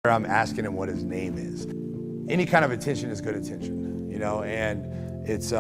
I'm asking him what his name is. Any kind of attention is good attention, you know, and it's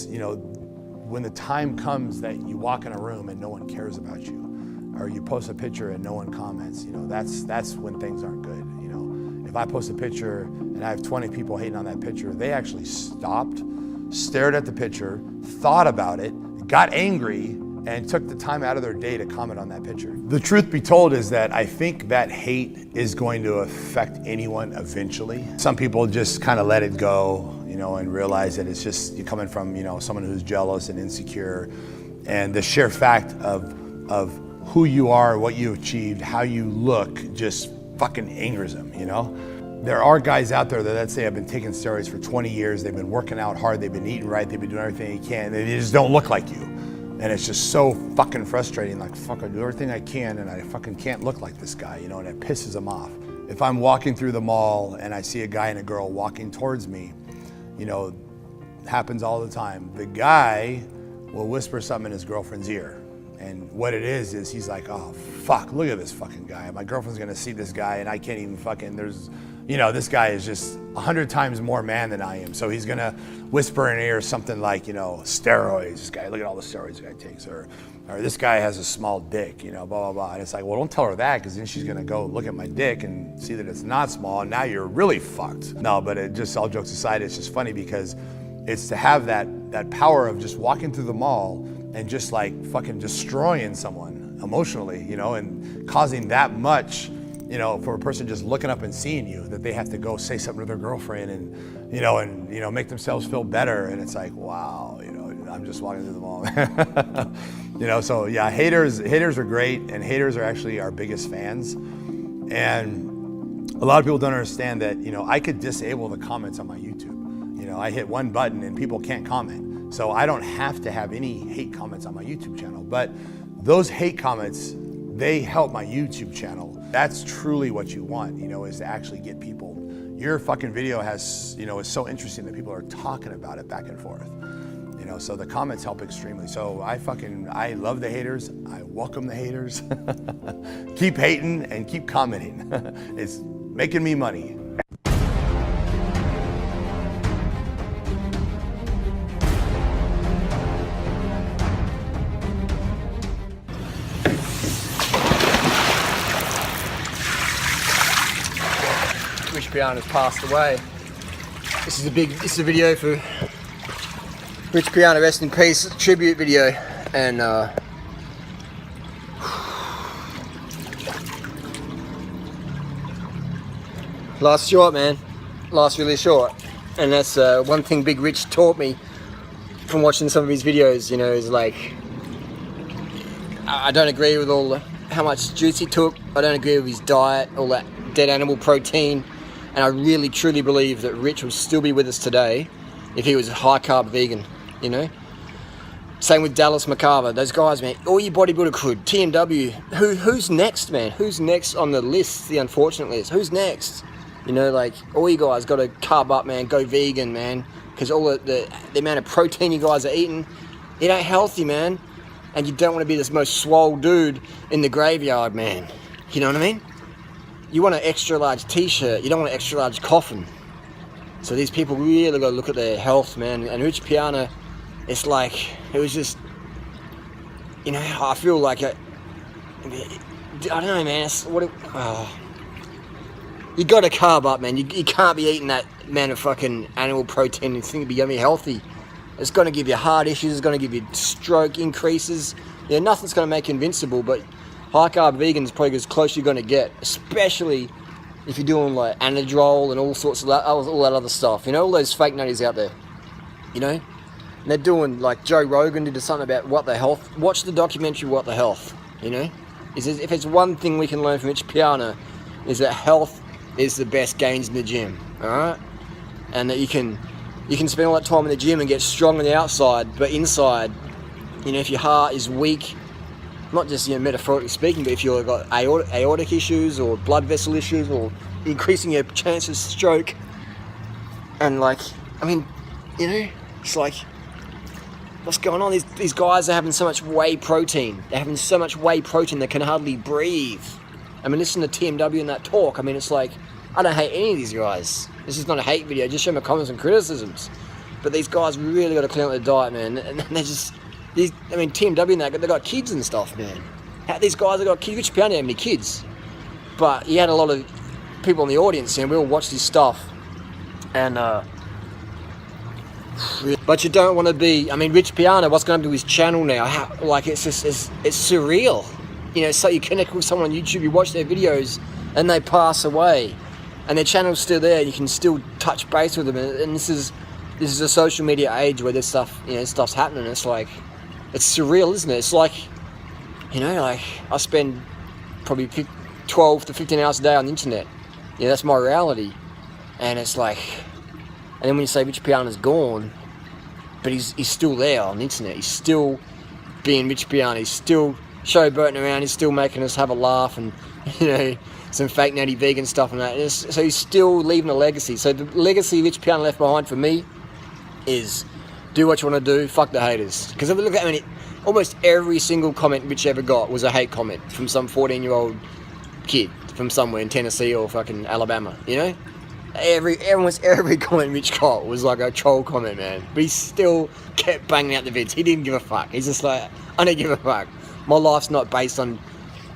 you know, when the time comes that you walk in a room and no one cares about you, or you post a picture and no one comments, you know, that's when things aren't good, you know. If I post a picture and I have 20 people hating on that picture, they actually stopped, stared at the picture, thought about it, got angry, and took the time out of their day to comment on that picture. The truth be told is that I think that hate is going to affect anyone eventually. Some people just kind of let it go, you know, and realize that it's just you coming from, you know, someone who's jealous and insecure, and the sheer fact of who you are, what you achieved, how you look, just fucking angers them, you know? There are guys out there that, let's say, have been taking steroids for 20 years, they've been working out hard, they've been eating right, they've been doing everything they can, and they just don't look like you. And it's just so fucking frustrating, like, fuck, I do everything I can and I fucking can't look like this guy, you know, and it pisses them off. If I'm walking through the mall and I see a guy and a girl walking towards me, you know, happens all the time. The guy will whisper something in his girlfriend's ear. And what it is he's like, oh, fuck, look at this fucking guy. My girlfriend's gonna see this guy and I can't even fucking, you know, this guy is just 100 times more man than I am. So he's gonna whisper in her ear something like, you know, steroids, this guy, look at all the steroids this guy takes, or this guy has a small dick, you know, blah, blah, blah. And it's like, well, don't tell her that, because then she's gonna go look at my dick and see that it's not small, and now you're really fucked. No, but it just, all jokes aside, it's just funny because it's to have that power of just walking through the mall and just like fucking destroying someone emotionally, you know, and causing that much, you know, for a person just looking up and seeing you, that they have to go say something to their girlfriend and make themselves feel better. And it's like, wow, you know, I'm just walking through the mall. You know, so yeah, haters are great, and haters are actually our biggest fans. And a lot of people don't understand that, you know, I could disable the comments on my YouTube. You know, I hit one button and people can't comment. So I don't have to have any hate comments on my YouTube channel. But those hate comments, they help my YouTube channel. That's truly what you want, you know, is to actually get people. Your fucking video has, you know, is so interesting that people are talking about it back and forth. You know, so the comments help extremely. So I love the haters. I welcome the haters. Keep hating and keep commenting. It's making me money. Piana's passed away. This is a video for Rich Piana, rest in peace, tribute video. And life's short, man. Life's really short. And that's one thing Big Rich taught me from watching some of his videos, you know, is like, I don't agree with how much juice he took. I don't agree with his diet, all that dead animal protein. And I really, truly believe that Rich would still be with us today if he was a high-carb vegan, you know? Same with Dallas McCarver. Those guys, man, all your bodybuilder could. TMW, who's next, man? Who's next on the list, the unfortunate list? Who's next? You know, like, all you guys got to carb up, man. Go vegan, man. Because all the amount of protein you guys are eating, it ain't healthy, man. And you don't want to be this most swole dude in the graveyard, man. You know what I mean? You want an extra large t-shirt, you don't want an extra large coffin. So these people really got to look at their health, man. And Rich Piana, it's like, it was just, you know, I feel like, I don't know, man, you got to carb up, man. You can't be eating that amount of fucking animal protein and think you're going to be healthy. It's going to give you heart issues, it's going to give you stroke increases. Yeah, nothing's going to make you invincible, but high-carb vegan is probably as close you're going to get, especially if you're doing like anadrol and all sorts of all that other stuff. You know, all those fake nutties out there, you know? And they're doing, like Joe Rogan did something about What the Health. Watch the documentary What the Health, you know? If it's one thing we can learn from Rich Piana, is that health is the best gains in the gym, all right? And that you can spend all that time in the gym and get strong on the outside, but inside, you know, if your heart is weak, not just, you know, metaphorically speaking, but if you've got aortic issues or blood vessel issues or increasing your chances of stroke, and like, I mean, you know, it's like, what's going on? These guys are having so much whey protein. They're having so much whey protein they can hardly breathe. I mean, listen to TMW and that talk. I mean, it's like, I don't hate any of these guys. This is not a hate video, just show my comments and criticisms. But these guys really got to clean up their diet, man. And they're just, I mean, TMW and that, they got kids and stuff, man. These guys have got kids. Rich Piana had many kids. But he had a lot of people in the audience, and we all watched his stuff. And, but you don't want to be, I mean, Rich Piana, what's going to do with his channel now? Like, it's just, it's surreal. You know, so you connect with someone on YouTube, you watch their videos, and they pass away. And their channel's still there, you can still touch base with them. And this is a social media age where this stuff, you know, stuff's happening. It's like, it's surreal, isn't it? It's like, you know, like, I spend probably 12 to 15 hours a day on the internet. Yeah, that's my reality. And it's like, and then when you say Rich Piana's gone, but he's still there on the internet. He's still being Rich Piana. He's still showboating around. He's still making us have a laugh and, you know, some fake natty vegan stuff and that. So he's still leaving a legacy. So the legacy Rich Piana left behind for me is do what you want to do, fuck the haters. Because if you look at, I mean, almost every single comment Rich ever got was a hate comment from some 14-year-old kid from somewhere in Tennessee or fucking Alabama, you know? Almost every comment Rich got was like a troll comment, man. But he still kept banging out the vids. He didn't give a fuck. He's just like, I don't give a fuck. My life's not based on,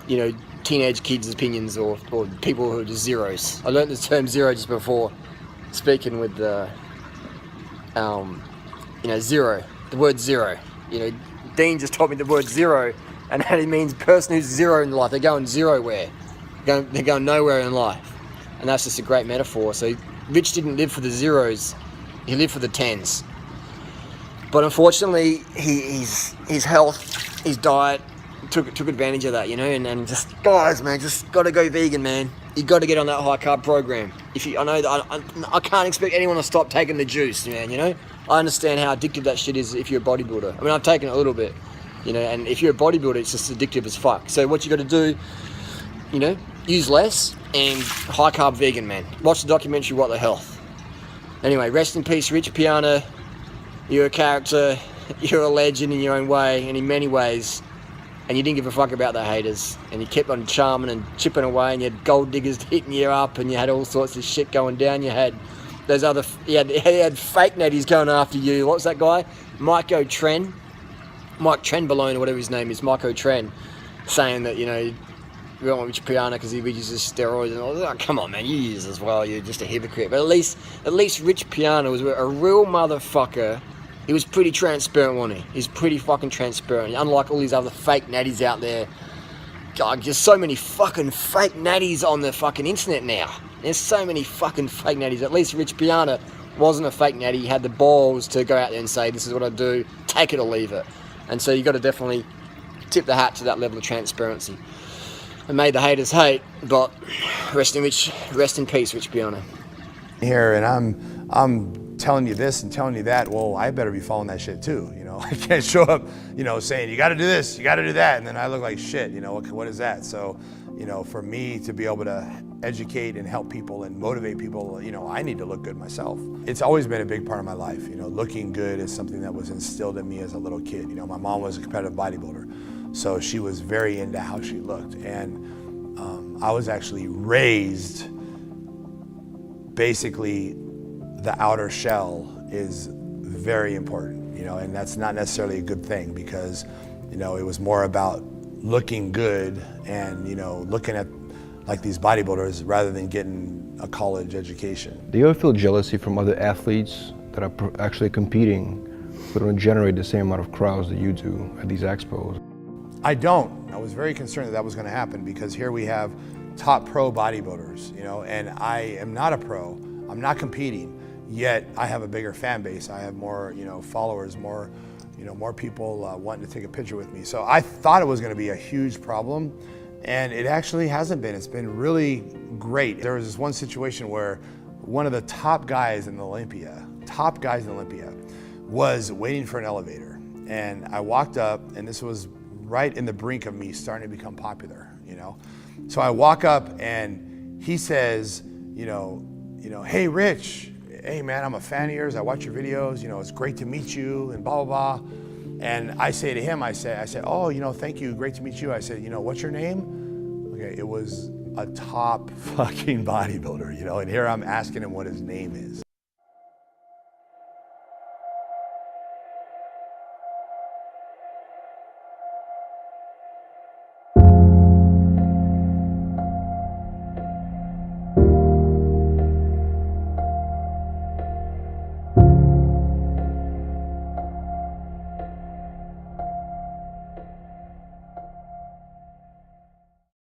you know, teenage kids' opinions or people who are just zeros. I learned the term zero just before speaking with you know, zero. The word zero. You know, Dean just taught me the word zero, and that it means person who's zero in life. They're going zero-where. They're going nowhere in life. And that's just a great metaphor. So Rich didn't live for the zeros, he lived for the tens. But unfortunately, his health, his diet took advantage of that, you know. And just guys, man, just got to go vegan, man. You got to get on that high carb program. I know that I can't expect anyone to stop taking the juice, man. You know, I understand how addictive that shit is if you're a bodybuilder. I mean, I've taken it a little bit, you know. And if you're a bodybuilder, it's just addictive as fuck. So what you got to do, you know, use less and high carb vegan, man. Watch the documentary What the Health. Anyway, rest in peace, Rich Piana. You're a character, you're a legend in your own way and in many ways, and you didn't give a fuck about the haters, and you kept on charming and chipping away, and you had gold diggers hitting you up, and you had all sorts of shit going down. You had those other, you had fake natties going after you. What was that guy? Mike Trenbolone or whatever his name is, Mike Tren, saying that, you know, we don't want Rich Piana because he uses steroids and all that. Oh, come on, man, you use as well. You're just a hypocrite. But at least Rich Piana was a real motherfucker. He was pretty transparent, wasn't he? He's pretty fucking transparent. Unlike all these other fake natties out there. God, there's so many fucking fake natties on the fucking internet now. There's so many fucking fake natties. At least Rich Piana wasn't a fake natty. He had the balls to go out there and say, this is what I do, take it or leave it. And so you got to definitely tip the hat to that level of transparency. And made the haters hate, but rest in peace, Rich Piana. Here, and I'm telling you this and telling you that. Well, I better be following that shit too. You know, I can't show up, you know, saying you got to do this, you got to do that, and then I look like shit. You know, what is that? So, you know, for me to be able to educate and help people and motivate people, you know, I need to look good myself. It's always been a big part of my life. You know, looking good is something that was instilled in me as a little kid. You know, my mom was a competitive bodybuilder. So she was very into how she looked, and I was actually raised, basically the outer shell is very important, you know, and that's not necessarily a good thing because, you know, it was more about looking good and, you know, looking at like these bodybuilders rather than getting a college education. Do you ever feel jealousy from other athletes that are actually competing but don't generate the same amount of crowds that you do at these expos? I don't. I was very concerned that was going to happen because here we have top pro bodybuilders, you know, and I am not a pro. I'm not competing, yet I have a bigger fan base. I have more, you know, followers, more, you know, more people wanting to take a picture with me. So I thought it was going to be a huge problem, and it actually hasn't been. It's been really great. There was this one situation where one of the top guys in Olympia, was waiting for an elevator, and I walked up, and this was right in the brink of me starting to become popular, you know? So I walk up and he says, you know, hey Rich, hey man, I'm a fan of yours, I watch your videos, you know, it's great to meet you and blah, blah, blah. And I say to him, I said, oh, you know, thank you, great to meet you. I said, you know, what's your name? Okay, it was a top fucking bodybuilder, you know, and here I'm asking him what his name is.